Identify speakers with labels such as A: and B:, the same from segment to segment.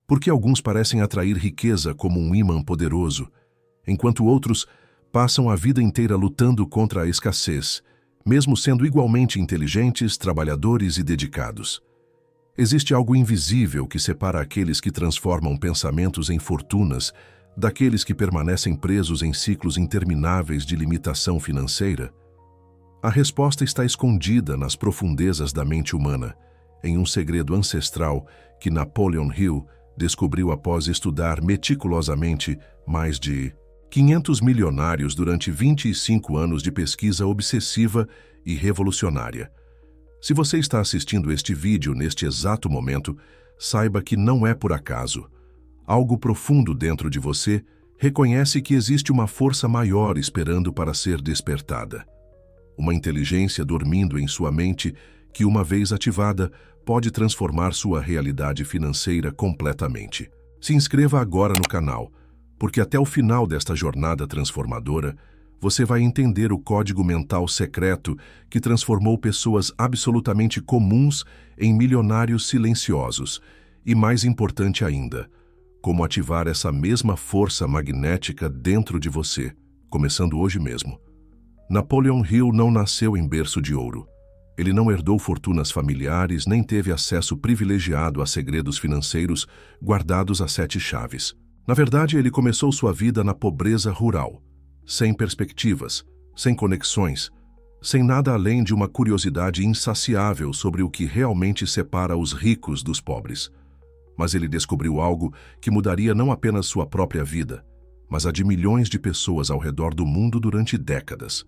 A: Por que alguns parecem atrair riqueza como um ímã poderoso, enquanto outros passam a vida inteira lutando contra a escassez, mesmo sendo igualmente inteligentes, trabalhadores e dedicados? Existe algo invisível que separa aqueles que transformam pensamentos em fortunas daqueles que permanecem presos em ciclos intermináveis de limitação financeira? A resposta está escondida nas profundezas da mente humana, em um segredo ancestral que Napoleon Hill descobriu após estudar meticulosamente mais de 500 milionários durante 25 anos de pesquisa obsessiva e revolucionária. Se você está assistindo este vídeo neste exato momento, saiba que não é por acaso. Algo profundo dentro de você reconhece que existe uma força maior esperando para ser despertada. Uma inteligência dormindo em sua mente que, uma vez ativada, pode transformar sua realidade financeira completamente. Se inscreva agora no canal, porque até o final desta jornada transformadora, você vai entender o código mental secreto que transformou pessoas absolutamente comuns em milionários silenciosos e, mais importante ainda, como ativar essa mesma força magnética dentro de você, começando hoje mesmo. Napoleon Hill não nasceu em berço de ouro. Ele não herdou fortunas familiares nem teve acesso privilegiado a segredos financeiros guardados a 7 chaves. Na verdade, ele começou sua vida na pobreza rural, sem perspectivas, sem conexões, sem nada além de uma curiosidade insaciável sobre o que realmente separa os ricos dos pobres. Mas ele descobriu algo que mudaria não apenas sua própria vida, mas a de milhões de pessoas ao redor do mundo durante décadas.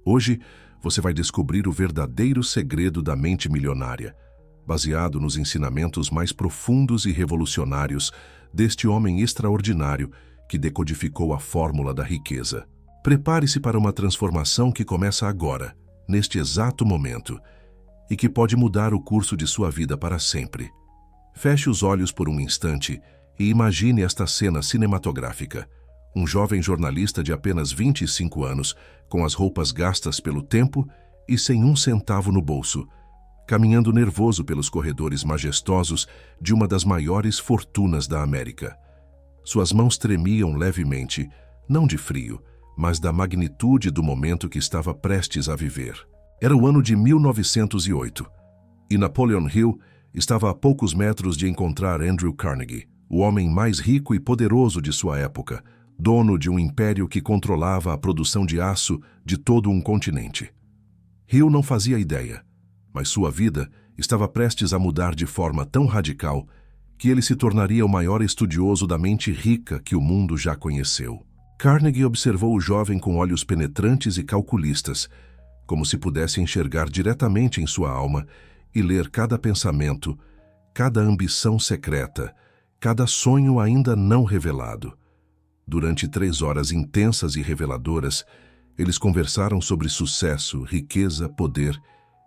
A: Hoje, você vai descobrir o verdadeiro segredo da mente milionária, baseado nos ensinamentos mais profundos e revolucionários deste homem extraordinário que decodificou a fórmula da riqueza. Prepare-se para uma transformação que começa agora, neste exato momento, e que pode mudar o curso de sua vida para sempre. Feche os olhos por um instante e imagine esta cena cinematográfica. Um jovem jornalista de apenas 25 anos, com as roupas gastas pelo tempo e sem um centavo no bolso, caminhando nervoso pelos corredores majestosos de uma das maiores fortunas da América. Suas mãos tremiam levemente, não de frio, mas da magnitude do momento que estava prestes a viver. Era o ano de 1908, e Napoleon Hill estava a poucos metros de encontrar Andrew Carnegie, o homem mais rico e poderoso de sua época, dono de um império que controlava a produção de aço de todo um continente. Hill não fazia ideia, mas sua vida estava prestes a mudar de forma tão radical que ele se tornaria o maior estudioso da mente rica que o mundo já conheceu. Carnegie observou o jovem com olhos penetrantes e calculistas, como se pudesse enxergar diretamente em sua alma e ler cada pensamento, cada ambição secreta, cada sonho ainda não revelado. Durante 3 horas intensas e reveladoras, eles conversaram sobre sucesso, riqueza, poder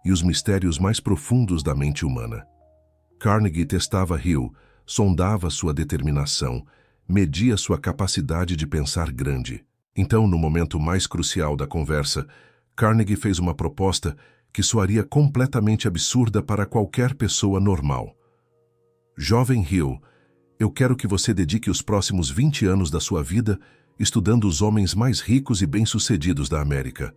A: e os mistérios mais profundos da mente humana. Carnegie testava Hill, sondava sua determinação, media sua capacidade de pensar grande. Então, no momento mais crucial da conversa, Carnegie fez uma proposta que soaria completamente absurda para qualquer pessoa normal. Jovem Hill, eu quero que você dedique os próximos 20 anos da sua vida estudando os homens mais ricos e bem-sucedidos da América.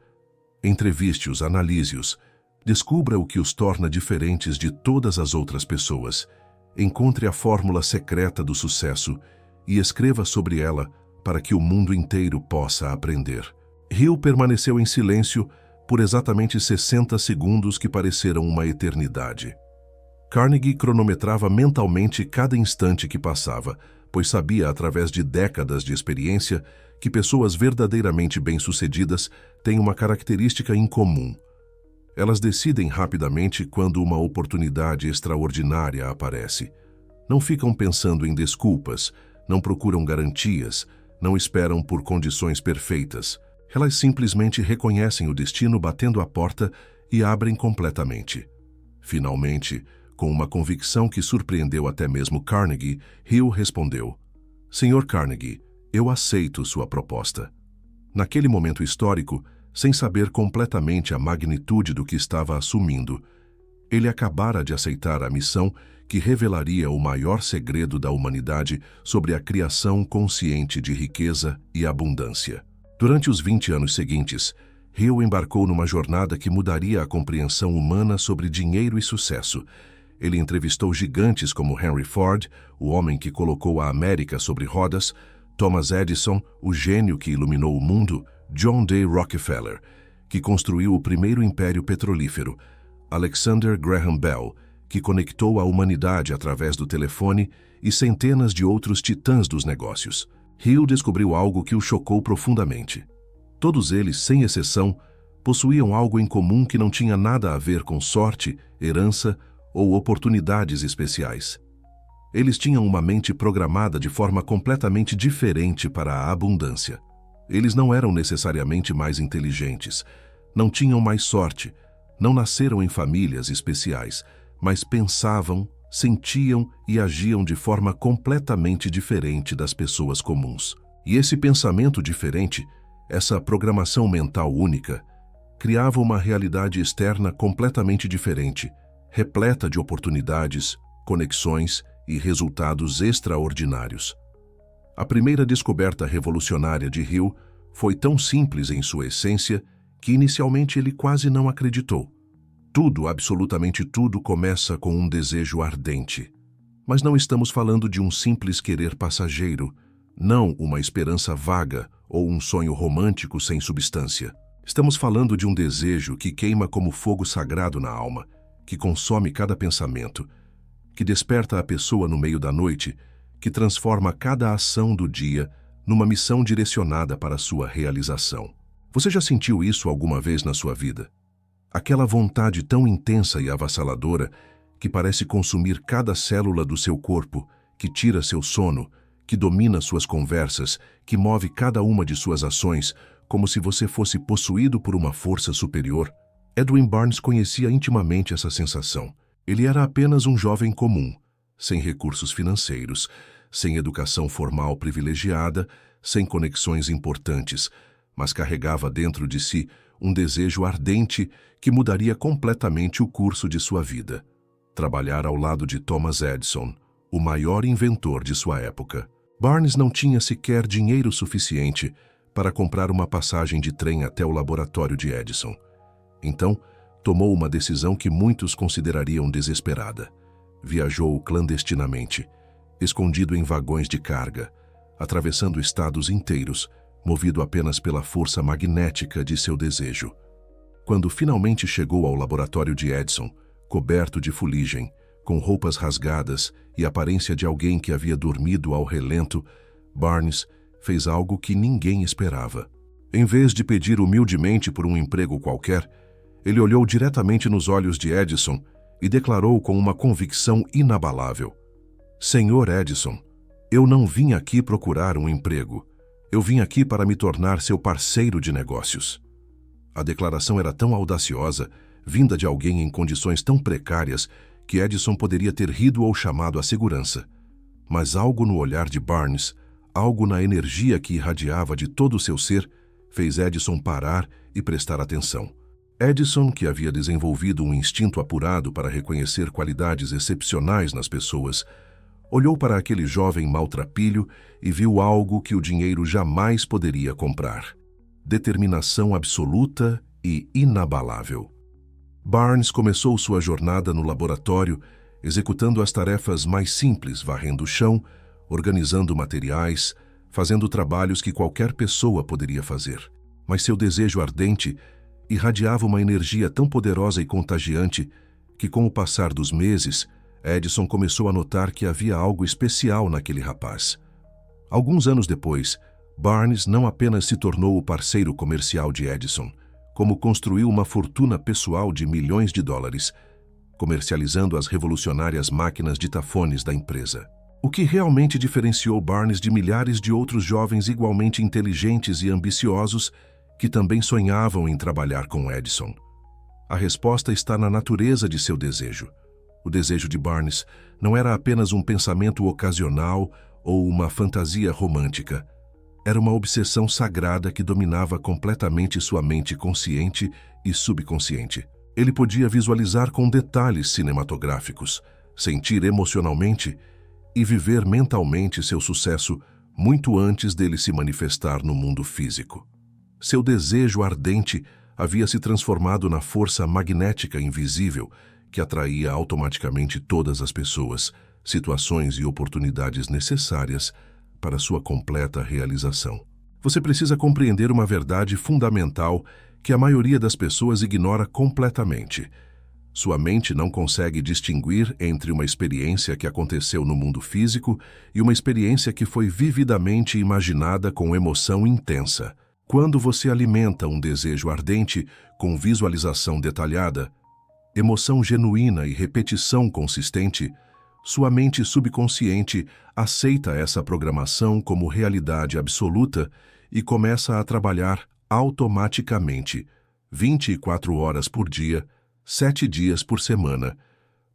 A: Entreviste-os, analise-os, descubra o que os torna diferentes de todas as outras pessoas, encontre a fórmula secreta do sucesso e escreva sobre ela para que o mundo inteiro possa aprender. Hill permaneceu em silêncio por exatamente 60 segundos que pareceram uma eternidade. Carnegie cronometrava mentalmente cada instante que passava, pois sabia, através de décadas de experiência, que pessoas verdadeiramente bem-sucedidas têm uma característica incomum. Elas decidem rapidamente quando uma oportunidade extraordinária aparece. Não ficam pensando em desculpas, não procuram garantias, não esperam por condições perfeitas. Elas simplesmente reconhecem o destino batendo à porta e abrem completamente. Finalmente, com uma convicção que surpreendeu até mesmo Carnegie, Hill respondeu: "Senhor Carnegie, eu aceito sua proposta." Naquele momento histórico, sem saber completamente a magnitude do que estava assumindo, Ele acabara de aceitar a missão que revelaria o maior segredo da humanidade sobre a criação consciente de riqueza e abundância. Durante os 20 anos seguintes, Hill embarcou numa jornada que mudaria a compreensão humana sobre dinheiro e sucesso. Ele entrevistou gigantes como Henry Ford, o homem que colocou a América sobre rodas, Thomas Edison, o gênio que iluminou o mundo, John D. Rockefeller, que construiu o primeiro império petrolífero, Alexander Graham Bell, que conectou a humanidade através do telefone, e centenas de outros titãs dos negócios. Hill descobriu algo que o chocou profundamente. Todos eles, sem exceção, possuíam algo em comum que não tinha nada a ver com sorte, herança ou oportunidades especiais. Eles tinham uma mente programada de forma completamente diferente para a abundância. Eles não eram necessariamente mais inteligentes, não tinham mais sorte, não nasceram em famílias especiais, mas pensavam, sentiam e agiam de forma completamente diferente das pessoas comuns. E esse pensamento diferente, essa programação mental única, criava uma realidade externa completamente diferente, repleta de oportunidades, conexões e resultados extraordinários. A primeira descoberta revolucionária de Hill foi tão simples em sua essência que inicialmente ele quase não acreditou. Tudo, absolutamente tudo, começa com um desejo ardente. Mas não estamos falando de um simples querer passageiro, não uma esperança vaga ou um sonho romântico sem substância. Estamos falando de um desejo que queima como fogo sagrado na alma, que consome cada pensamento, que desperta a pessoa no meio da noite, que transforma cada ação do dia numa missão direcionada para sua realização. Você já sentiu isso alguma vez na sua vida? Aquela vontade tão intensa e avassaladora que parece consumir cada célula do seu corpo, que tira seu sono, que domina suas conversas, que move cada uma de suas ações, como se você fosse possuído por uma força superior. Edwin Barnes conhecia intimamente essa sensação. Ele era apenas um jovem comum, sem recursos financeiros, sem educação formal privilegiada, sem conexões importantes, mas carregava dentro de si um desejo ardente que mudaria completamente o curso de sua vida. Trabalhar ao lado de Thomas Edison, o maior inventor de sua época. Barnes não tinha sequer dinheiro suficiente para comprar uma passagem de trem até o laboratório de Edison. Então, tomou uma decisão que muitos considerariam desesperada. Viajou clandestinamente, escondido em vagões de carga, atravessando estados inteiros, movido apenas pela força magnética de seu desejo. Quando finalmente chegou ao laboratório de Edison, coberto de fuligem, com roupas rasgadas e aparência de alguém que havia dormido ao relento, Barnes fez algo que ninguém esperava. Em vez de pedir humildemente por um emprego qualquer, ele olhou diretamente nos olhos de Edison e declarou com uma convicção inabalável: "Senhor Edison, eu não vim aqui procurar um emprego. Eu vim aqui para me tornar seu parceiro de negócios." A declaração era tão audaciosa, vinda de alguém em condições tão precárias, que Edison poderia ter rido ou chamado a segurança. Mas algo no olhar de Barnes, algo na energia que irradiava de todo o seu ser, fez Edison parar e prestar atenção. Edison, que havia desenvolvido um instinto apurado para reconhecer qualidades excepcionais nas pessoas, olhou para aquele jovem maltrapilho e viu algo que o dinheiro jamais poderia comprar: determinação absoluta e inabalável. Barnes começou sua jornada no laboratório, executando as tarefas mais simples, varrendo o chão, organizando materiais, fazendo trabalhos que qualquer pessoa poderia fazer. Mas seu desejo ardente irradiava uma energia tão poderosa e contagiante que, com o passar dos meses, Edison começou a notar que havia algo especial naquele rapaz. Alguns anos depois, Barnes não apenas se tornou o parceiro comercial de Edison, como construiu uma fortuna pessoal de milhões de dólares, comercializando as revolucionárias máquinas ditafones da empresa. O que realmente diferenciou Barnes de milhares de outros jovens igualmente inteligentes e ambiciosos que também sonhavam em trabalhar com Edison? A resposta está na natureza de seu desejo. O desejo de Barnes não era apenas um pensamento ocasional ou uma fantasia romântica. Era uma obsessão sagrada que dominava completamente sua mente consciente e subconsciente. Ele podia visualizar com detalhes cinematográficos, sentir emocionalmente e viver mentalmente seu sucesso muito antes dele se manifestar no mundo físico. Seu desejo ardente havia se transformado na força magnética invisível que atraía automaticamente todas as pessoas, situações e oportunidades necessárias para sua completa realização. Você precisa compreender uma verdade fundamental que a maioria das pessoas ignora completamente. Sua mente não consegue distinguir entre uma experiência que aconteceu no mundo físico e uma experiência que foi vividamente imaginada com emoção intensa. Quando você alimenta um desejo ardente com visualização detalhada, emoção genuína e repetição consistente, sua mente subconsciente aceita essa programação como realidade absoluta e começa a trabalhar automaticamente, 24 horas por dia, 7 dias por semana,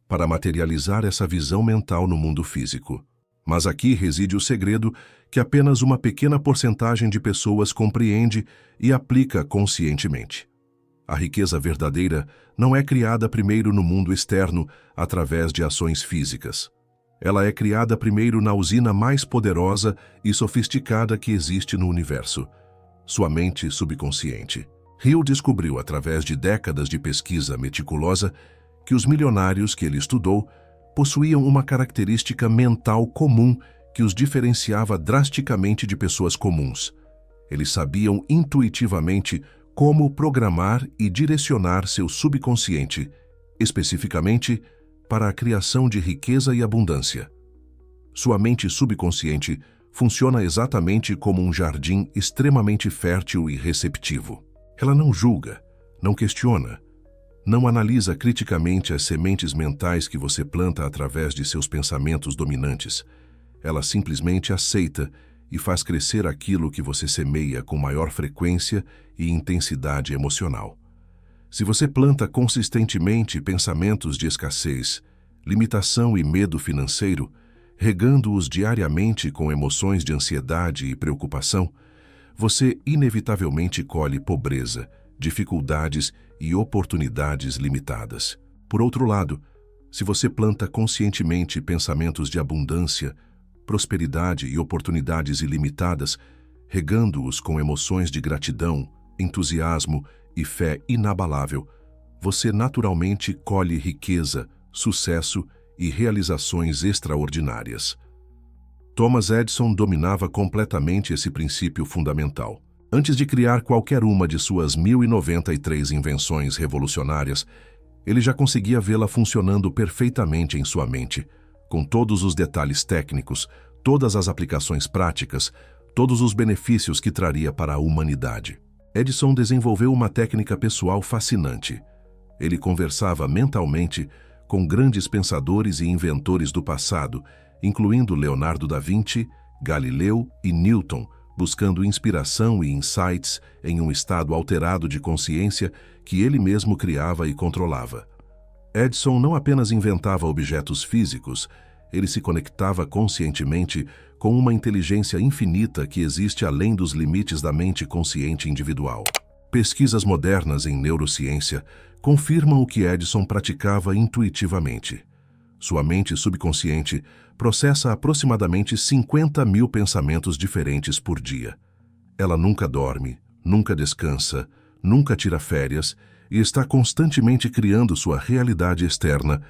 A: para materializar essa visão mental no mundo físico. Mas aqui reside o segredo que apenas uma pequena porcentagem de pessoas compreende e aplica conscientemente. A riqueza verdadeira não é criada primeiro no mundo externo através de ações físicas. Ela é criada primeiro na usina mais poderosa e sofisticada que existe no universo, sua mente subconsciente. Hill descobriu, através de décadas de pesquisa meticulosa, que os milionários que ele estudou possuíam uma característica mental comum que os diferenciava drasticamente de pessoas comuns. Eles sabiam intuitivamente como programar e direcionar seu subconsciente, especificamente para a criação de riqueza e abundância. Sua mente subconsciente funciona exatamente como um jardim extremamente fértil e receptivo. Ela não julga, não questiona, não analisa criticamente as sementes mentais que você planta através de seus pensamentos dominantes. Ela simplesmente aceita e faz crescer aquilo que você semeia com maior frequência e intensidade emocional. Se você planta consistentemente pensamentos de escassez, limitação e medo financeiro, regando-os diariamente com emoções de ansiedade e preocupação, você inevitavelmente colhe pobreza, dificuldades e oportunidades limitadas. Por outro lado, se você planta conscientemente pensamentos de abundância, prosperidade e oportunidades ilimitadas, regando-os com emoções de gratidão, entusiasmo e fé inabalável, você naturalmente colhe riqueza, sucesso e realizações extraordinárias. Thomas Edison dominava completamente esse princípio fundamental. Antes de criar qualquer uma de suas 1093 invenções revolucionárias, ele já conseguia vê-la funcionando perfeitamente em sua mente, com todos os detalhes técnicos, todas as aplicações práticas, todos os benefícios que traria para a humanidade. Edison desenvolveu uma técnica pessoal fascinante. Ele conversava mentalmente com grandes pensadores e inventores do passado, incluindo Leonardo da Vinci, Galileu e Newton, buscando inspiração e insights em um estado alterado de consciência que ele mesmo criava e controlava. Edison não apenas inventava objetos físicos, ele se conectava conscientemente com uma inteligência infinita que existe além dos limites da mente consciente individual. Pesquisas modernas em neurociência confirmam o que Edison praticava intuitivamente. Sua mente subconsciente processa aproximadamente 50.000 pensamentos diferentes por dia. Ela nunca dorme, nunca descansa, nunca tira férias e está constantemente criando sua realidade externa,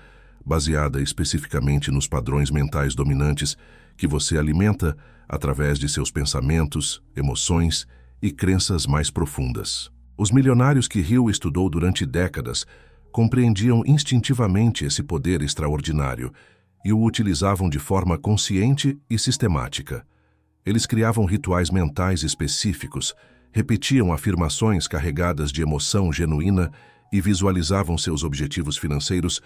A: baseada especificamente nos padrões mentais dominantes que você alimenta através de seus pensamentos, emoções e crenças mais profundas. Os milionários que Hill estudou durante décadas compreendiam instintivamente esse poder extraordinário e o utilizavam de forma consciente e sistemática. Eles criavam rituais mentais específicos, repetiam afirmações carregadas de emoção genuína e visualizavam seus objetivos financeiros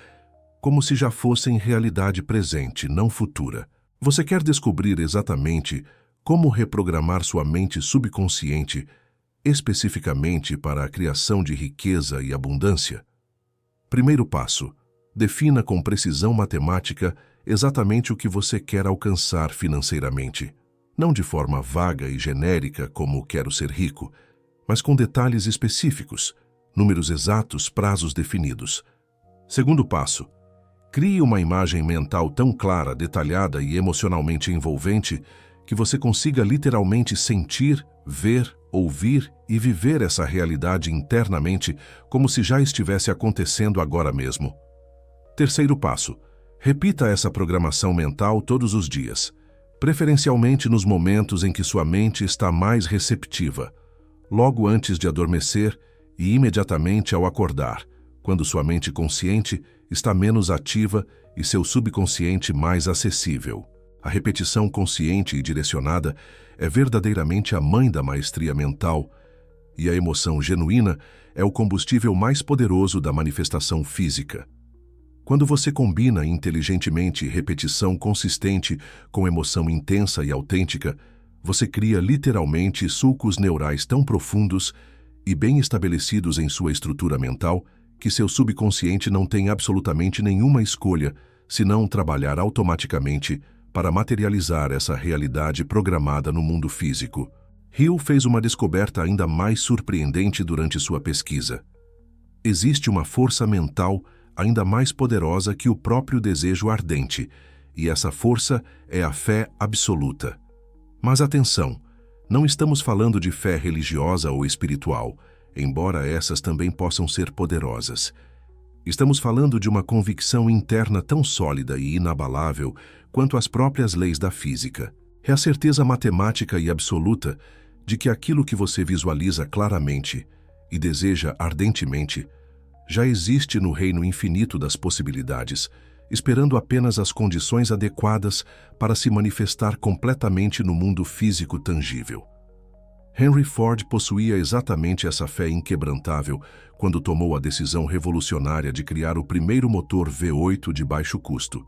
A: como se já fossem realidade presente, não futura. Você quer descobrir exatamente como reprogramar sua mente subconsciente especificamente para a criação de riqueza e abundância? Primeiro passo: defina com precisão matemática exatamente o que você quer alcançar financeiramente. Não de forma vaga e genérica como quero ser rico, mas com detalhes específicos, números exatos, prazos definidos. Segundo passo: crie uma imagem mental tão clara, detalhada e emocionalmente envolvente que você consiga literalmente sentir, ver, ouvir e viver essa realidade internamente como se já estivesse acontecendo agora mesmo. Terceiro passo: repita essa programação mental todos os dias, preferencialmente nos momentos em que sua mente está mais receptiva, logo antes de adormecer e imediatamente ao acordar, quando sua mente consciente está menos ativa e seu subconsciente mais acessível. A repetição consciente e direcionada é verdadeiramente a mãe da maestria mental, e a emoção genuína é o combustível mais poderoso da manifestação física. Quando você combina inteligentemente repetição consistente com emoção intensa e autêntica, você cria literalmente sulcos neurais tão profundos e bem estabelecidos em sua estrutura mental que seu subconsciente não tem absolutamente nenhuma escolha senão trabalhar automaticamente para materializar essa realidade programada no mundo físico. Hill fez uma descoberta ainda mais surpreendente durante sua pesquisa. Existe uma força mental ainda mais poderosa que o próprio desejo ardente, e essa força é a fé absoluta. Mas atenção, não estamos falando de fé religiosa ou espiritual, embora essas também possam ser poderosas. Estamos falando de uma convicção interna tão sólida e inabalável quanto as próprias leis da física. É a certeza matemática e absoluta de que aquilo que você visualiza claramente e deseja ardentemente já existe no reino infinito das possibilidades, esperando apenas as condições adequadas para se manifestar completamente no mundo físico tangível. Henry Ford possuía exatamente essa fé inquebrantável quando tomou a decisão revolucionária de criar o primeiro motor V8 de baixo custo.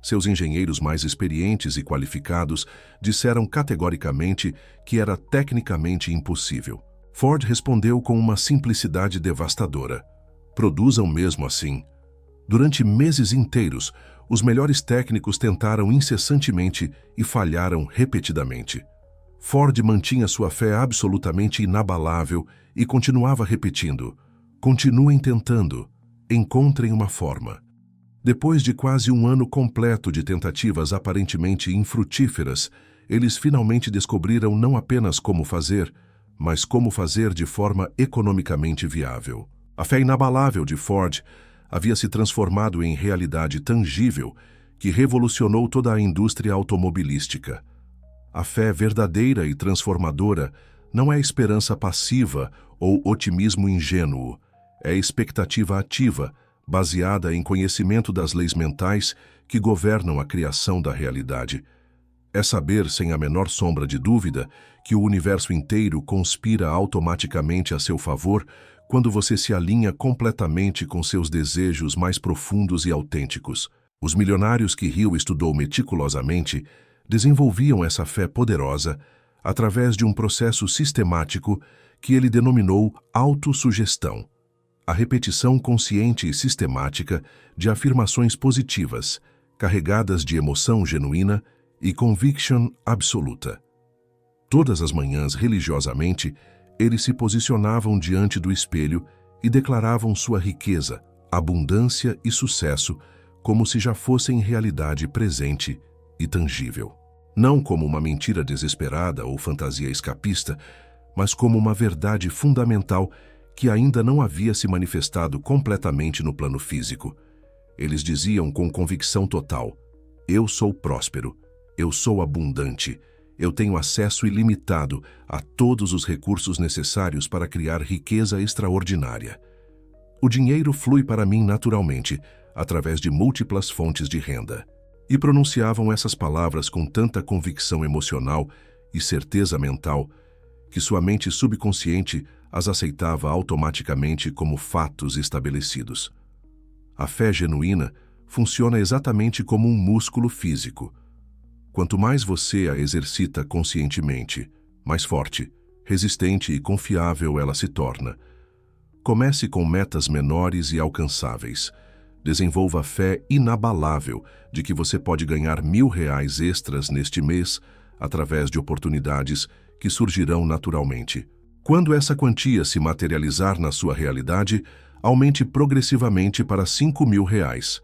A: Seus engenheiros mais experientes e qualificados disseram categoricamente que era tecnicamente impossível. Ford respondeu com uma simplicidade devastadora: produzam mesmo assim. Durante meses inteiros, os melhores técnicos tentaram incessantemente e falharam repetidamente. Ford mantinha sua fé absolutamente inabalável e continuava repetindo: continuem tentando, encontrem uma forma. Depois de quase um ano completo de tentativas aparentemente infrutíferas, eles finalmente descobriram não apenas como fazer, mas como fazer de forma economicamente viável. A fé inabalável de Ford havia se transformado em realidade tangível que revolucionou toda a indústria automobilística. A fé verdadeira e transformadora não é esperança passiva ou otimismo ingênuo, é expectativa ativa, baseada em conhecimento das leis mentais que governam a criação da realidade. É saber, sem a menor sombra de dúvida, que o universo inteiro conspira automaticamente a seu favor quando você se alinha completamente com seus desejos mais profundos e autênticos. Os milionários que Hill estudou meticulosamente desenvolviam essa fé poderosa através de um processo sistemático que ele denominou autossugestão. A repetição consciente e sistemática de afirmações positivas, carregadas de emoção genuína e conviction absoluta. Todas as manhãs, religiosamente, eles se posicionavam diante do espelho e declaravam sua riqueza, abundância e sucesso como se já fossem realidade presente e tangível. Não como uma mentira desesperada ou fantasia escapista, mas como uma verdade fundamental que ainda não havia se manifestado completamente no plano físico. Eles diziam com convicção total: eu sou próspero, eu sou abundante, eu tenho acesso ilimitado a todos os recursos necessários para criar riqueza extraordinária. O dinheiro flui para mim naturalmente, através de múltiplas fontes de renda. E pronunciavam essas palavras com tanta convicção emocional e certeza mental que sua mente subconsciente as aceitava automaticamente como fatos estabelecidos. A fé genuína funciona exatamente como um músculo físico. Quanto mais você a exercita conscientemente, mais forte, resistente e confiável ela se torna. Comece com metas menores e alcançáveis. Desenvolva a fé inabalável de que você pode ganhar R$1.000 extras neste mês através de oportunidades que surgirão naturalmente. Quando essa quantia se materializar na sua realidade, aumente progressivamente para R$ 5.000.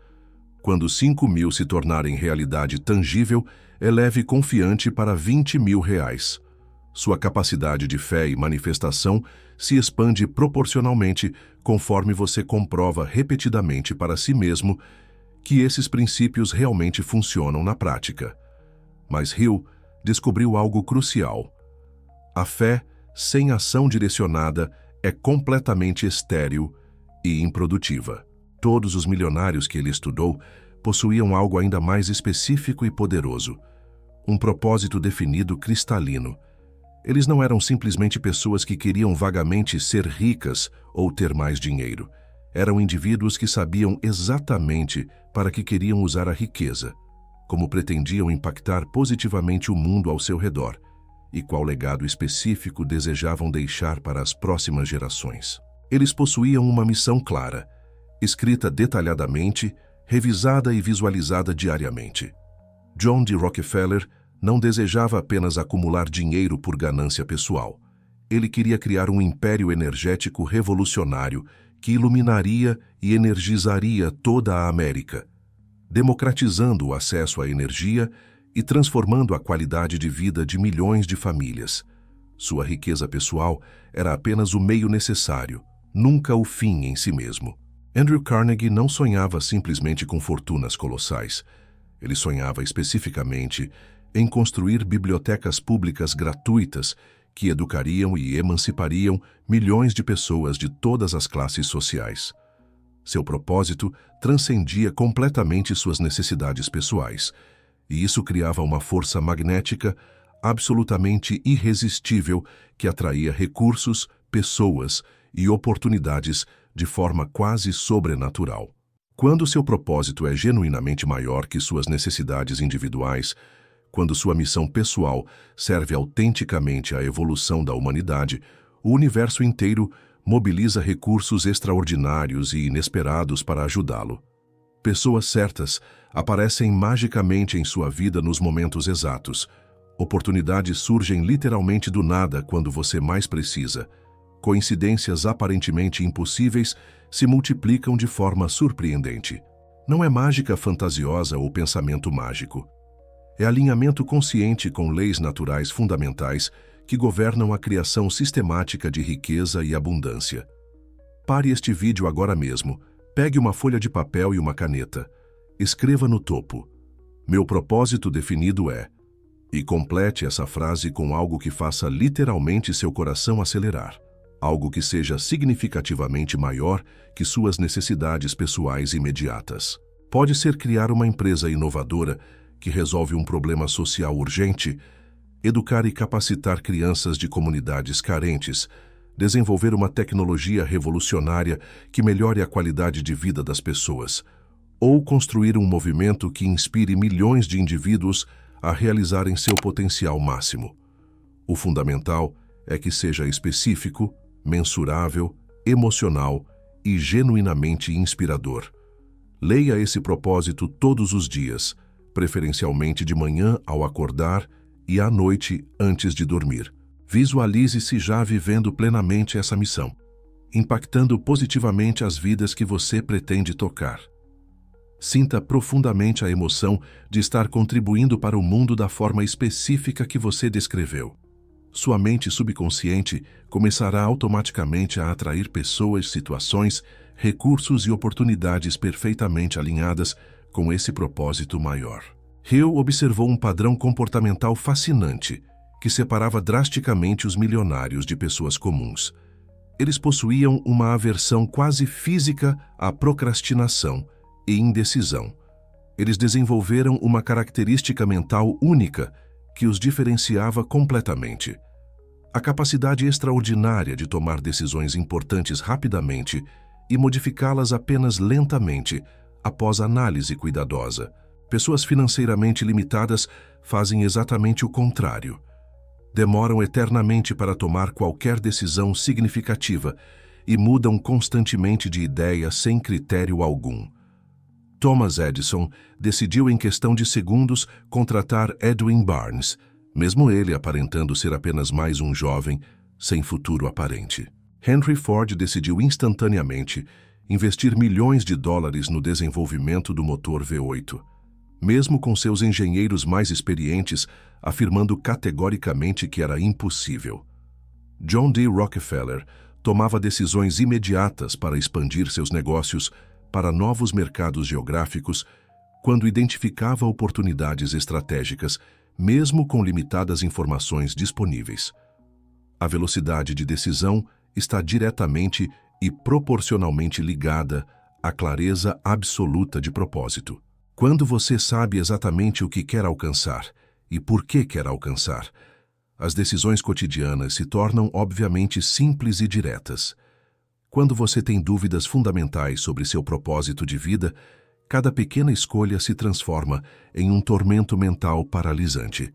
A: Quando 5.000 se tornarem realidade tangível, eleve confiante para R$ 20.000. Sua capacidade de fé e manifestação se expande proporcionalmente conforme você comprova repetidamente para si mesmo que esses princípios realmente funcionam na prática. Mas Hill descobriu algo crucial. A fé, sem ação direcionada, é completamente estéril e improdutiva. Todos os milionários que ele estudou possuíam algo ainda mais específico e poderoso, um propósito definido cristalino. Eles não eram simplesmente pessoas que queriam vagamente ser ricas ou ter mais dinheiro. Eram indivíduos que sabiam exatamente para que queriam usar a riqueza, como pretendiam impactar positivamente o mundo ao seu redor e qual legado específico desejavam deixar para as próximas gerações. Eles possuíam uma missão clara, escrita detalhadamente, revisada e visualizada diariamente. John D. Rockefeller não desejava apenas acumular dinheiro por ganância pessoal. Ele queria criar um império energético revolucionário que iluminaria e energizaria toda a América, democratizando o acesso à energia e transformando a qualidade de vida de milhões de famílias. Sua riqueza pessoal era apenas o meio necessário, nunca o fim em si mesmo. Andrew Carnegie não sonhava simplesmente com fortunas colossais. Ele sonhava especificamente em construir bibliotecas públicas gratuitas que educariam e emancipariam milhões de pessoas de todas as classes sociais. Seu propósito transcendia completamente suas necessidades pessoais, e isso criava uma força magnética absolutamente irresistível que atraía recursos, pessoas e oportunidades de forma quase sobrenatural. Quando seu propósito é genuinamente maior que suas necessidades individuais, quando sua missão pessoal serve autenticamente à evolução da humanidade, o universo inteiro mobiliza recursos extraordinários e inesperados para ajudá-lo. Pessoas certas aparecem magicamente em sua vida nos momentos exatos. Oportunidades surgem literalmente do nada quando você mais precisa. Coincidências aparentemente impossíveis se multiplicam de forma surpreendente. Não é mágica fantasiosa ou pensamento mágico. É alinhamento consciente com leis naturais fundamentais que governam a criação sistemática de riqueza e abundância. Pare este vídeo agora mesmo, pegue uma folha de papel e uma caneta. Escreva no topo: "Meu propósito definido é", e complete essa frase com algo que faça literalmente seu coração acelerar. Algo que seja significativamente maior que suas necessidades pessoais imediatas. Pode ser criar uma empresa inovadora que resolve um problema social urgente, educar e capacitar crianças de comunidades carentes, desenvolver uma tecnologia revolucionária que melhore a qualidade de vida das pessoas, ou construir um movimento que inspire milhões de indivíduos a realizarem seu potencial máximo. O fundamental é que seja específico, mensurável, emocional e genuinamente inspirador. Leia esse propósito todos os dias, preferencialmente de manhã ao acordar e à noite antes de dormir. Visualize-se já vivendo plenamente essa missão, impactando positivamente as vidas que você pretende tocar. Sinta profundamente a emoção de estar contribuindo para o mundo da forma específica que você descreveu. Sua mente subconsciente começará automaticamente a atrair pessoas, situações, recursos e oportunidades perfeitamente alinhadas com esse propósito maior. Hill observou um padrão comportamental fascinante que separava drasticamente os milionários de pessoas comuns. Eles possuíam uma aversão quase física à procrastinação e indecisão. Eles desenvolveram uma característica mental única que os diferenciava completamente. A capacidade extraordinária de tomar decisões importantes rapidamente e modificá-las apenas lentamente, após análise cuidadosa. Pessoas financeiramente limitadas fazem exatamente o contrário. Demoram eternamente para tomar qualquer decisão significativa e mudam constantemente de ideia sem critério algum. Thomas Edison decidiu em questão de segundos contratar Edwin Barnes, mesmo ele aparentando ser apenas mais um jovem, sem futuro aparente. Henry Ford decidiu instantaneamente investir milhões de dólares no desenvolvimento do motor V8, mesmo com seus engenheiros mais experientes afirmando categoricamente que era impossível. John D. Rockefeller tomava decisões imediatas para expandir seus negócios para novos mercados geográficos quando identificava oportunidades estratégicas, mesmo com limitadas informações disponíveis. A velocidade de decisão está diretamente e proporcionalmente ligada à clareza absoluta de propósito. Quando você sabe exatamente o que quer alcançar e por que quer alcançar, as decisões cotidianas se tornam obviamente simples e diretas. Quando você tem dúvidas fundamentais sobre seu propósito de vida, cada pequena escolha se transforma em um tormento mental paralisante,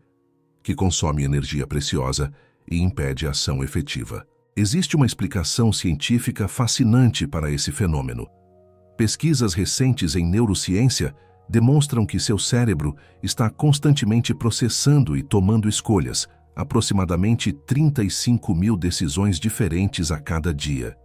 A: que consome energia preciosa e impede a ação efetiva. Existe uma explicação científica fascinante para esse fenômeno. Pesquisas recentes em neurociência demonstram que seu cérebro está constantemente processando e tomando escolhas, aproximadamente 35 mil decisões diferentes a cada dia.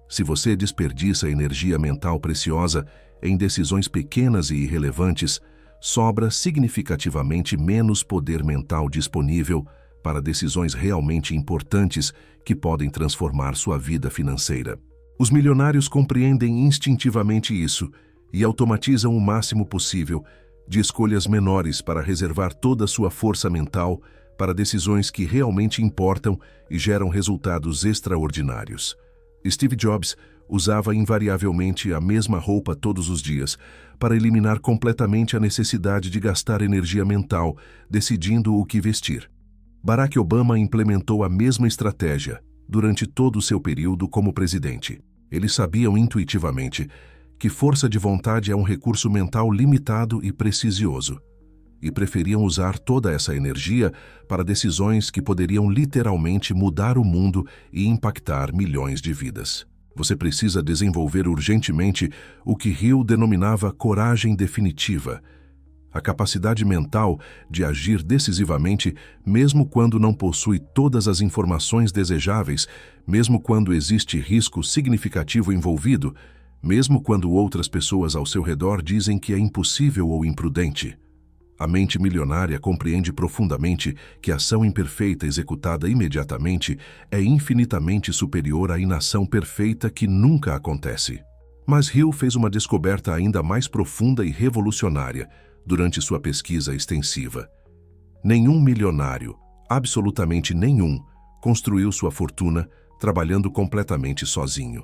A: Se você desperdiça energia mental preciosa em decisões pequenas e irrelevantes, sobra significativamente menos poder mental disponível para decisões realmente importantes que podem transformar sua vida financeira. Os milionários compreendem instintivamente isso e automatizam o máximo possível de escolhas menores para reservar toda a sua força mental para decisões que realmente importam e geram resultados extraordinários. Steve Jobs usava invariavelmente a mesma roupa todos os dias para eliminar completamente a necessidade de gastar energia mental decidindo o que vestir. Barack Obama implementou a mesma estratégia durante todo o seu período como presidente. Eles sabiam intuitivamente que força de vontade é um recurso mental limitado e precioso, e preferiam usar toda essa energia para decisões que poderiam literalmente mudar o mundo e impactar milhões de vidas. Você precisa desenvolver urgentemente o que Hill denominava coragem definitiva, a capacidade mental de agir decisivamente mesmo quando não possui todas as informações desejáveis, mesmo quando existe risco significativo envolvido, mesmo quando outras pessoas ao seu redor dizem que é impossível ou imprudente. A mente milionária compreende profundamente que a ação imperfeita executada imediatamente é infinitamente superior à inação perfeita que nunca acontece. Mas Hill fez uma descoberta ainda mais profunda e revolucionária durante sua pesquisa extensiva. Nenhum milionário, absolutamente nenhum, construiu sua fortuna trabalhando completamente sozinho.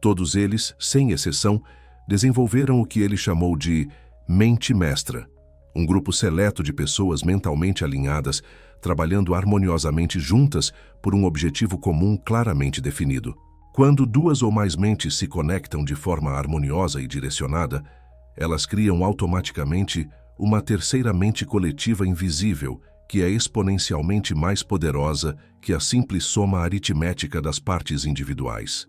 A: Todos eles, sem exceção, desenvolveram o que ele chamou de mente mestra, um grupo seleto de pessoas mentalmente alinhadas, trabalhando harmoniosamente juntas por um objetivo comum claramente definido. Quando duas ou mais mentes se conectam de forma harmoniosa e direcionada, elas criam automaticamente uma terceira mente coletiva invisível que é exponencialmente mais poderosa que a simples soma aritmética das partes individuais.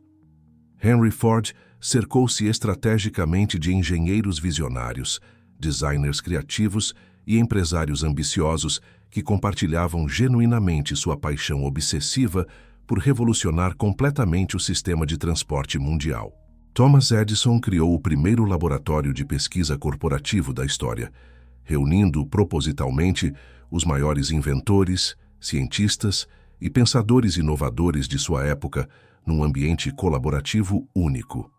A: Henry Ford cercou-se estrategicamente de engenheiros visionários, designers criativos e empresários ambiciosos que compartilhavam genuinamente sua paixão obsessiva por revolucionar completamente o sistema de transporte mundial. Thomas Edison criou o primeiro laboratório de pesquisa corporativo da história, reunindo propositalmente os maiores inventores, cientistas e pensadores inovadores de sua época num ambiente colaborativo único.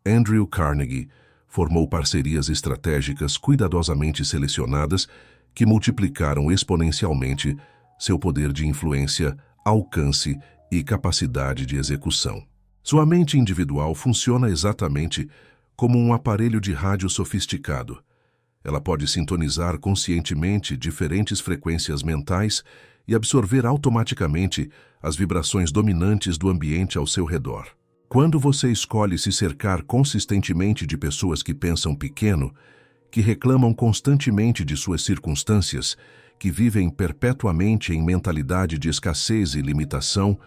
A: Andrew Carnegie formou parcerias estratégicas cuidadosamente selecionadas que multiplicaram exponencialmente seu poder de influência, alcance e capacidade de execução. Sua mente individual funciona exatamente como um aparelho de rádio sofisticado. Ela pode sintonizar conscientemente diferentes frequências mentais e absorver automaticamente as vibrações dominantes do ambiente ao seu redor. Quando você escolhe se cercar consistentemente de pessoas que pensam pequeno, que reclamam constantemente de suas circunstâncias, que vivem perpetuamente em mentalidade de escassez e limitação,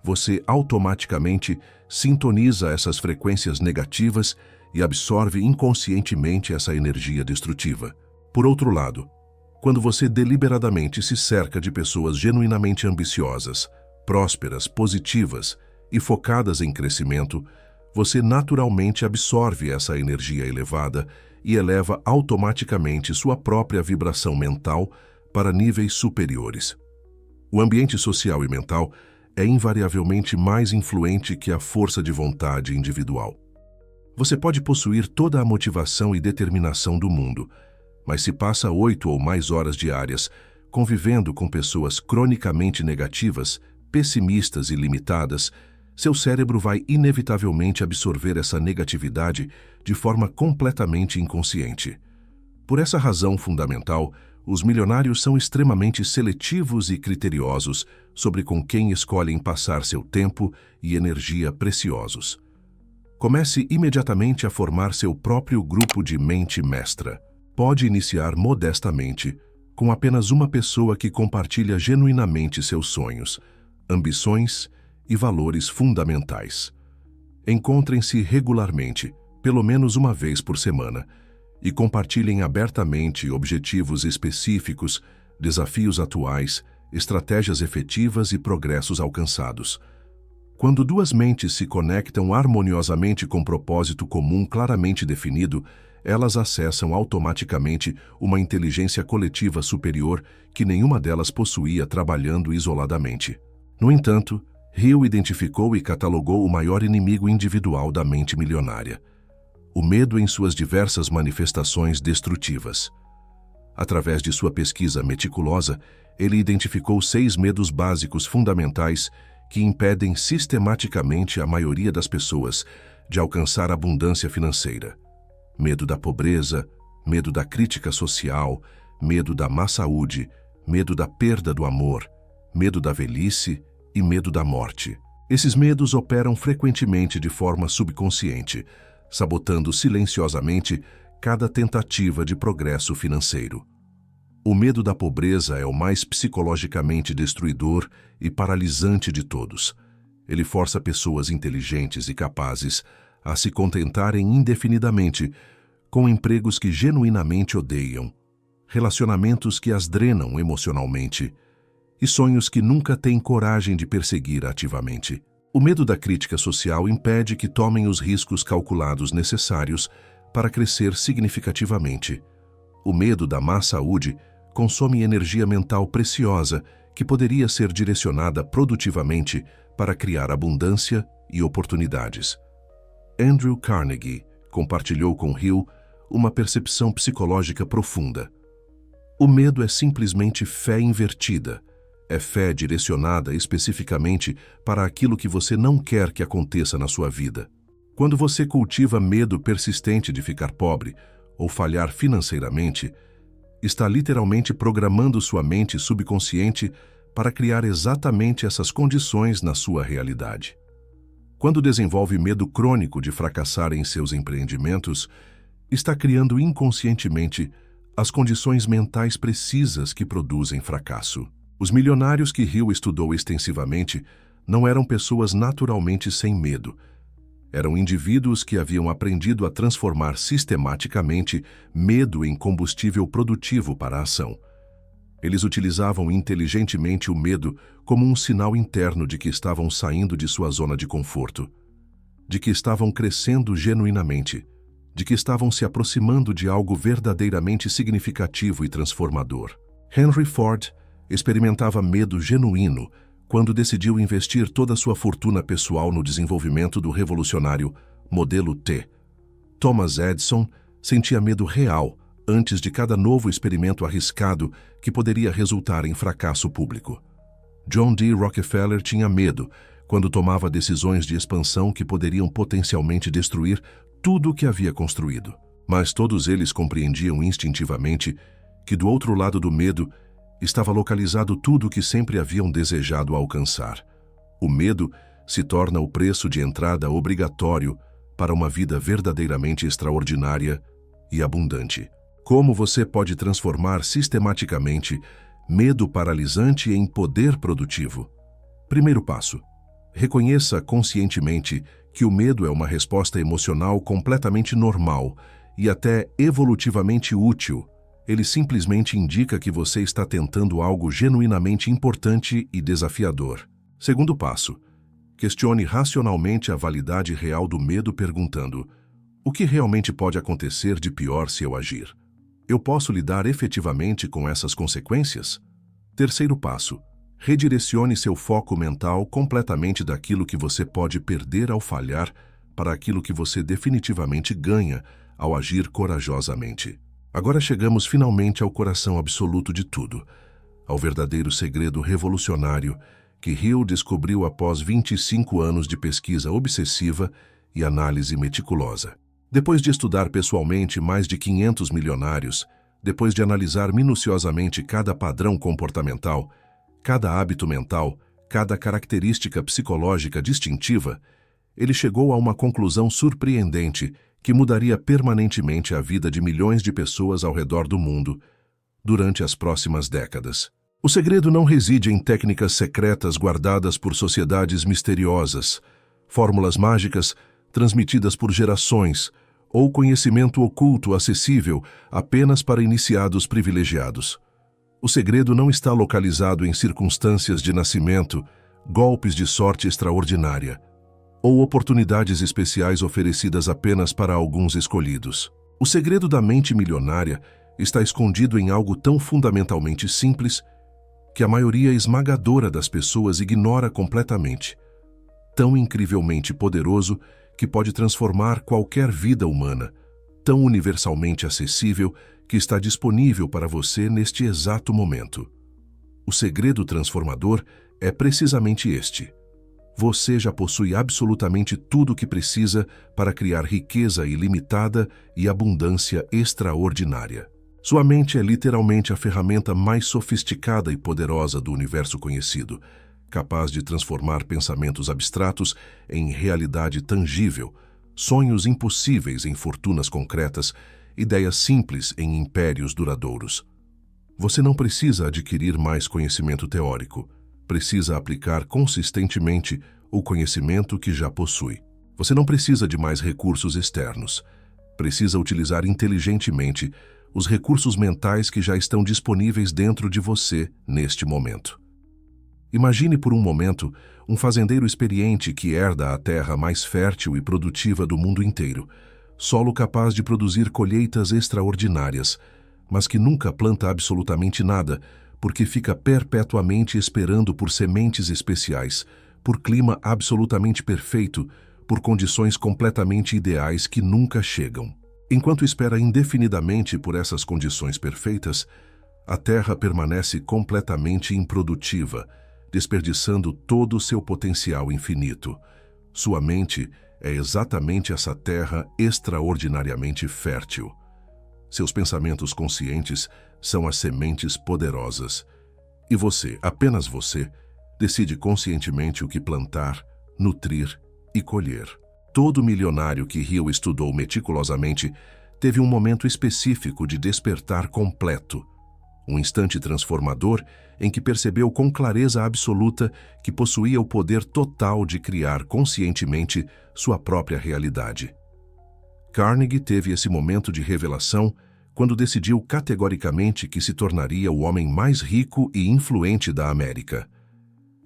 A: você automaticamente sintoniza essas frequências negativas e absorve inconscientemente essa energia destrutiva. Por outro lado, quando você deliberadamente se cerca de pessoas genuinamente ambiciosas, prósperas, positivas e focadas em crescimento, você naturalmente absorve essa energia elevada e eleva automaticamente sua própria vibração mental para níveis superiores. O ambiente social e mental é invariavelmente mais influente que a força de vontade individual. Você pode possuir toda a motivação e determinação do mundo, mas se passa 8 ou mais horas diárias convivendo com pessoas cronicamente negativas, pessimistas e limitadas, seu cérebro vai inevitavelmente absorver essa negatividade de forma completamente inconsciente. Por essa razão fundamental, os milionários são extremamente seletivos e criteriosos sobre com quem escolhem passar seu tempo e energia preciosos. Comece imediatamente a formar seu próprio grupo de mente mestra. Pode iniciar modestamente, com apenas uma pessoa que compartilha genuinamente seus sonhos, ambições e valores fundamentais. Encontrem-se regularmente, pelo menos uma vez por semana, e compartilhem abertamente objetivos específicos, desafios atuais, estratégias efetivas e progressos alcançados. Quando duas mentes se conectam harmoniosamente com propósito comum claramente definido, elas acessam automaticamente uma inteligência coletiva superior que nenhuma delas possuía trabalhando isoladamente. No entanto, Hill identificou e catalogou o maior inimigo individual da mente milionária: o medo em suas diversas manifestações destrutivas. Através de sua pesquisa meticulosa, ele identificou 6 medos básicos fundamentais que impedem sistematicamente a maioria das pessoas de alcançar abundância financeira. Medo da pobreza, medo da crítica social, medo da má saúde, medo da perda do amor, medo da velhice e medo da morte. Esses medos operam frequentemente de forma subconsciente, sabotando silenciosamente cada tentativa de progresso financeiro. O medo da pobreza é o mais psicologicamente destruidor e paralisante de todos. Ele força pessoas inteligentes e capazes a se contentarem indefinidamente com empregos que genuinamente odeiam, relacionamentos que as drenam emocionalmente e sonhos que nunca têm coragem de perseguir ativamente. O medo da crítica social impede que tomem os riscos calculados necessários para crescer significativamente. O medo da má saúde consome energia mental preciosa que poderia ser direcionada produtivamente para criar abundância e oportunidades. Andrew Carnegie compartilhou com Hill uma percepção psicológica profunda. O medo é simplesmente fé invertida. É fé direcionada especificamente para aquilo que você não quer que aconteça na sua vida. Quando você cultiva medo persistente de ficar pobre ou falhar financeiramente, está literalmente programando sua mente subconsciente para criar exatamente essas condições na sua realidade. Quando desenvolve medo crônico de fracassar em seus empreendimentos, está criando inconscientemente as condições mentais precisas que produzem fracasso. Os milionários que Hill estudou extensivamente não eram pessoas naturalmente sem medo. Eram indivíduos que haviam aprendido a transformar sistematicamente medo em combustível produtivo para a ação. Eles utilizavam inteligentemente o medo como um sinal interno de que estavam saindo de sua zona de conforto, de que estavam crescendo genuinamente, de que estavam se aproximando de algo verdadeiramente significativo e transformador. Henry Ford experimentava medo genuíno quando decidiu investir toda sua fortuna pessoal no desenvolvimento do revolucionário Modelo T. Thomas Edison sentia medo real antes de cada novo experimento arriscado que poderia resultar em fracasso público. John D. Rockefeller tinha medo quando tomava decisões de expansão que poderiam potencialmente destruir tudo o que havia construído. Mas todos eles compreendiam instintivamente que do outro lado do medo estava localizado tudo o que sempre haviam desejado alcançar. O medo se torna o preço de entrada obrigatório para uma vida verdadeiramente extraordinária e abundante. Como você pode transformar sistematicamente medo paralisante em poder produtivo? Primeiro passo: reconheça conscientemente que o medo é uma resposta emocional completamente normal e até evolutivamente útil. Ele simplesmente indica que você está tentando algo genuinamente importante e desafiador. Segundo passo: questione racionalmente a validade real do medo perguntando: o que realmente pode acontecer de pior se eu agir? Eu posso lidar efetivamente com essas consequências? Terceiro passo: redirecione seu foco mental completamente daquilo que você pode perder ao falhar para aquilo que você definitivamente ganha ao agir corajosamente. Agora chegamos finalmente ao coração absoluto de tudo, ao verdadeiro segredo revolucionário que Hill descobriu após 25 anos de pesquisa obsessiva e análise meticulosa. Depois de estudar pessoalmente mais de 500 milionários, depois de analisar minuciosamente cada padrão comportamental, cada hábito mental, cada característica psicológica distintiva, ele chegou a uma conclusão surpreendente que mudaria permanentemente a vida de milhões de pessoas ao redor do mundo durante as próximas décadas. O segredo não reside em técnicas secretas guardadas por sociedades misteriosas, fórmulas mágicas transmitidas por gerações, ou conhecimento oculto acessível apenas para iniciados privilegiados. O segredo não está localizado em circunstâncias de nascimento, golpes de sorte extraordinária, ou oportunidades especiais oferecidas apenas para alguns escolhidos. O segredo da mente milionária está escondido em algo tão fundamentalmente simples que a maioria esmagadora das pessoas ignora completamente, tão incrivelmente poderoso que pode transformar qualquer vida humana, tão universalmente acessível que está disponível para você neste exato momento. O segredo transformador é precisamente este: você já possui absolutamente tudo o que precisa para criar riqueza ilimitada e abundância extraordinária. Sua mente é literalmente a ferramenta mais sofisticada e poderosa do universo conhecido, capaz de transformar pensamentos abstratos em realidade tangível, sonhos impossíveis em fortunas concretas, ideias simples em impérios duradouros. Você não precisa adquirir mais conhecimento teórico, precisa aplicar consistentemente o conhecimento que já possui. Você não precisa de mais recursos externos, precisa utilizar inteligentemente os recursos mentais que já estão disponíveis dentro de você neste momento. Imagine por um momento um fazendeiro experiente que herda a terra mais fértil e produtiva do mundo inteiro, solo capaz de produzir colheitas extraordinárias, mas que nunca planta absolutamente nada, porque fica perpetuamente esperando por sementes especiais, por clima absolutamente perfeito, por condições completamente ideais que nunca chegam. Enquanto espera indefinidamente por essas condições perfeitas, a terra permanece completamente improdutiva, desperdiçando todo o seu potencial infinito. Sua mente é exatamente essa terra extraordinariamente fértil. Seus pensamentos conscientes são as sementes poderosas. E você, apenas você, decide conscientemente o que plantar, nutrir e colher. Todo milionário que Hill estudou meticulosamente teve um momento específico de despertar completo, um instante transformador em que percebeu com clareza absoluta que possuía o poder total de criar conscientemente sua própria realidade. Carnegie teve esse momento de revelação quando decidiu categoricamente que se tornaria o homem mais rico e influente da América.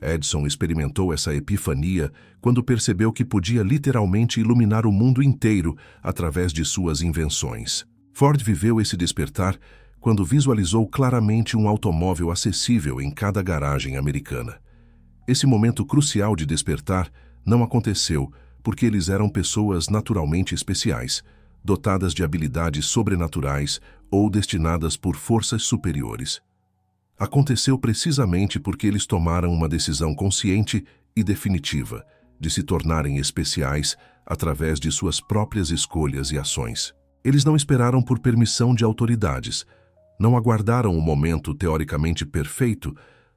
A: Edison experimentou essa epifania quando percebeu que podia literalmente iluminar o mundo inteiro através de suas invenções. Ford viveu esse despertar quando visualizou claramente um automóvel acessível em cada garagem americana. Esse momento crucial de despertar não aconteceu porque eles eram pessoas naturalmente especiais, dotadas de habilidades sobrenaturais ou destinadas por forças superiores. Aconteceu precisamente porque eles tomaram uma decisão consciente e definitiva de se tornarem especiais através de suas próprias escolhas e ações. Eles não esperaram por permissão de autoridades, não aguardaram o momento teoricamente perfeito,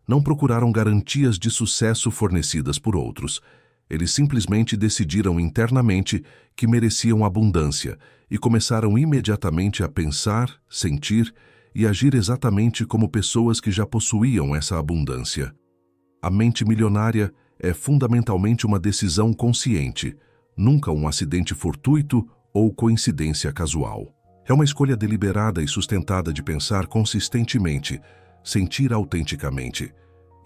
A: não procuraram garantias de sucesso fornecidas por outros. Eles simplesmente decidiram internamente que mereciam abundância e começaram imediatamente a pensar, sentir e agir exatamente como pessoas que já possuíam essa abundância. A mente milionária é fundamentalmente uma decisão consciente, nunca um acidente fortuito ou coincidência casual. É uma escolha deliberada e sustentada de pensar consistentemente, sentir autenticamente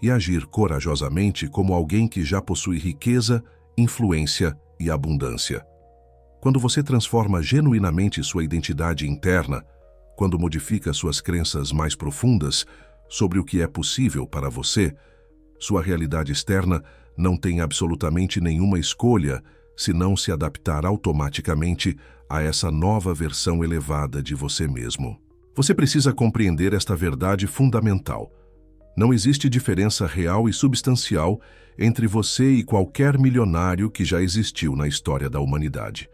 A: e agir corajosamente como alguém que já possui riqueza, influência e abundância. Quando você transforma genuinamente sua identidade interna, quando modifica suas crenças mais profundas sobre o que é possível para você, sua realidade externa não tem absolutamente nenhuma escolha senão se adaptar automaticamente a essa nova versão elevada de você mesmo. Você precisa compreender esta verdade fundamental. Não existe diferença real e substancial entre você e qualquer milionário que já existiu na história da humanidade.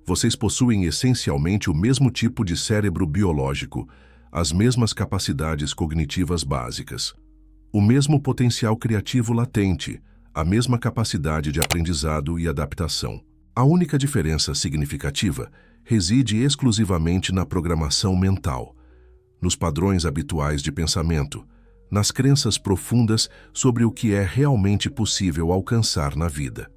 A: Vocês possuem essencialmente o mesmo tipo de cérebro biológico, as mesmas capacidades cognitivas básicas, o mesmo potencial criativo latente, a mesma capacidade de aprendizado e adaptação. A única diferença significativa reside exclusivamente na programação mental, nos padrões habituais de pensamento, nas crenças profundas sobre o que é realmente possível alcançar na vida.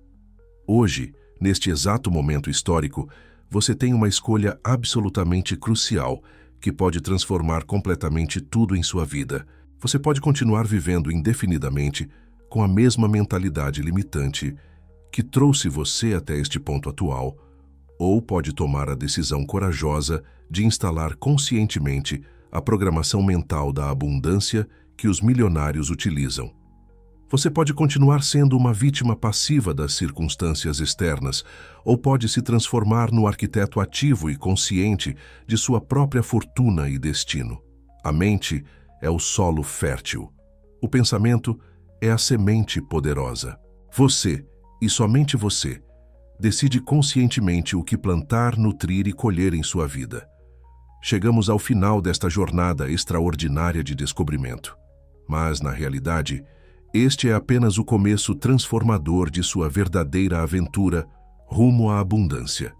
A: Hoje, neste exato momento histórico, você tem uma escolha absolutamente crucial que pode transformar completamente tudo em sua vida. Você pode continuar vivendo indefinidamente com a mesma mentalidade limitante que trouxe você até este ponto atual, ou pode tomar a decisão corajosa de instalar conscientemente a programação mental da abundância que os milionários utilizam. Você pode continuar sendo uma vítima passiva das circunstâncias externas, ou pode se transformar no arquiteto ativo e consciente de sua própria fortuna e destino. A mente é o solo fértil. O pensamento é a semente poderosa. Você, e somente você, decide conscientemente o que plantar, nutrir e colher em sua vida. Chegamos ao final desta jornada extraordinária de descobrimento. Mas, na realidade, este é apenas o começo transformador de sua verdadeira aventura rumo à abundância.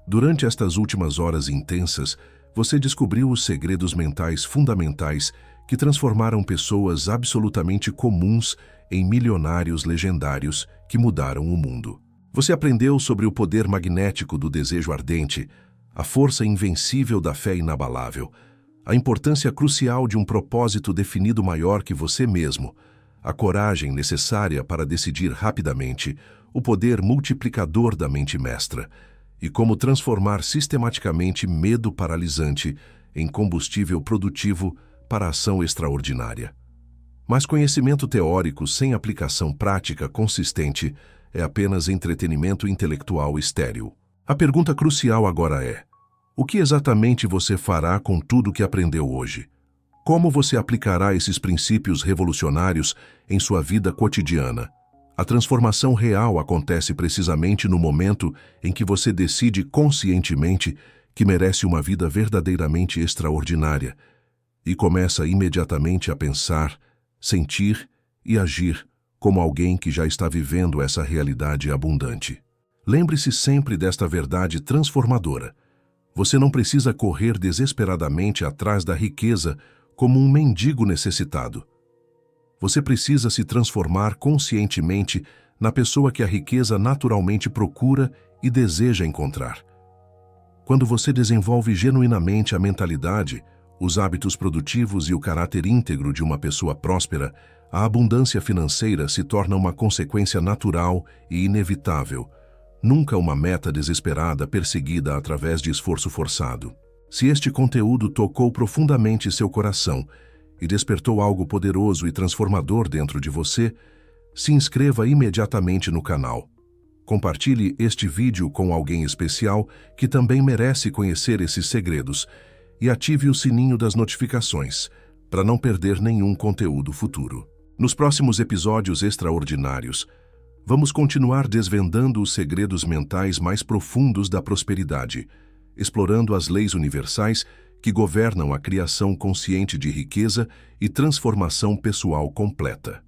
A: Durante estas últimas horas intensas, você descobriu os segredos mentais fundamentais que transformaram pessoas absolutamente comuns em milionários legendários que mudaram o mundo. Você aprendeu sobre o poder magnético do desejo ardente, a força invencível da fé inabalável, a importância crucial de um propósito definido maior que você mesmo, a coragem necessária para decidir rapidamente, o poder multiplicador da mente mestra, e como transformar sistematicamente medo paralisante em combustível produtivo para ação extraordinária. Mas conhecimento teórico sem aplicação prática consistente é apenas entretenimento intelectual estéril. A pergunta crucial agora é: o que exatamente você fará com tudo que aprendeu hoje? Como você aplicará esses princípios revolucionários em sua vida cotidiana? A transformação real acontece precisamente no momento em que você decide conscientemente que merece uma vida verdadeiramente extraordinária e começa imediatamente a pensar, sentir e agir como alguém que já está vivendo essa realidade abundante. Lembre-se sempre desta verdade transformadora. Você não precisa correr desesperadamente atrás da riqueza como um mendigo necessitado. Você precisa se transformar conscientemente na pessoa que a riqueza naturalmente procura e deseja encontrar. Quando você desenvolve genuinamente a mentalidade, os hábitos produtivos e o caráter íntegro de uma pessoa próspera, a abundância financeira se torna uma consequência natural e inevitável, nunca uma meta desesperada perseguida através de esforço forçado. Se este conteúdo tocou profundamente seu coração e despertou algo poderoso e transformador dentro de você, se inscreva imediatamente no canal. Compartilhe este vídeo com alguém especial que também merece conhecer esses segredos e ative o sininho das notificações para não perder nenhum conteúdo futuro. Nos próximos episódios extraordinários, vamos continuar desvendando os segredos mentais mais profundos da prosperidade, explorando as leis universais que governam a criação consciente de riqueza e transformação pessoal completa.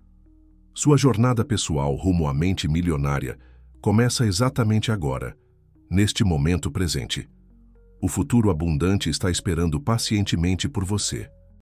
A: Sua jornada pessoal rumo à mente milionária começa exatamente agora, neste momento presente. O futuro abundante está esperando pacientemente por você.